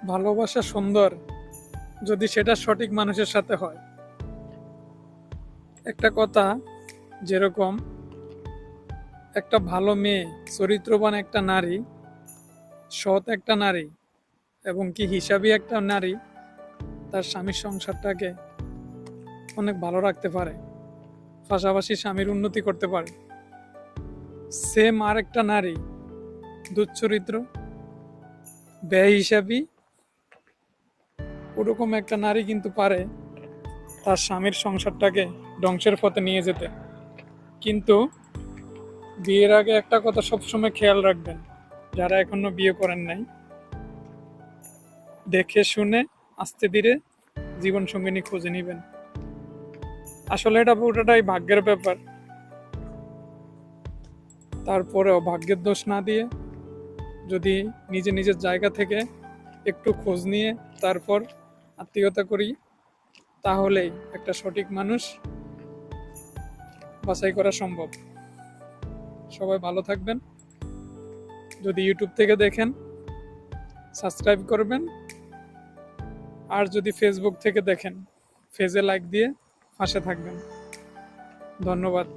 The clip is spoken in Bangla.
ভালোবাসা সুন্দর যদি সেটা সঠিক মানুষের সাথে হয়। একটা কথা, যেরকম একটা ভালো মেয়ে, চরিত্রবান একটা নারী, সৎ একটা নারী এবং কি হিসাবী একটা নারী তার স্বামীর সংসারটাকে অনেক ভালো রাখতে পারে, পাশাপাশি স্বামীর উন্নতি করতে পারে। সেম আর একটা নারী দুশ্চরিত্র, ব্যয় হিসাবী, ওরকম একটা নারী কিন্তু পারে তার স্বামীর সংসারটাকে ধ্বংসের পথে নিয়ে যেতে। কিন্তু বিয়ের আগে একটা কথা সবসময় খেয়াল রাখবেন, যারা এখনো বিয়ে করেন নাই, দেখে শুনে আস্তে ধীরে জীবন সঙ্গিনী খুঁজে নিবেন। আসলে এটা পুরোটাই ভাগ্যের ব্যাপার। তারপরেও ভাগ্যের দোষ না দিয়ে যদি নিজের জায়গা থেকে একটু খোঁজ নিয়ে তারপর আত্মীয়তা করি, তাহলেই একটা সঠিক মানুষ বাছাই করা সম্ভব। সবাই ভালো থাকবেন। যদি ইউটিউব থেকে দেখেন, সাবস্ক্রাইব করবেন। আর যদি ফেসবুক থেকে দেখেন, পেজে লাইক দিয়ে পাশে থাকবেন। ধন্যবাদ।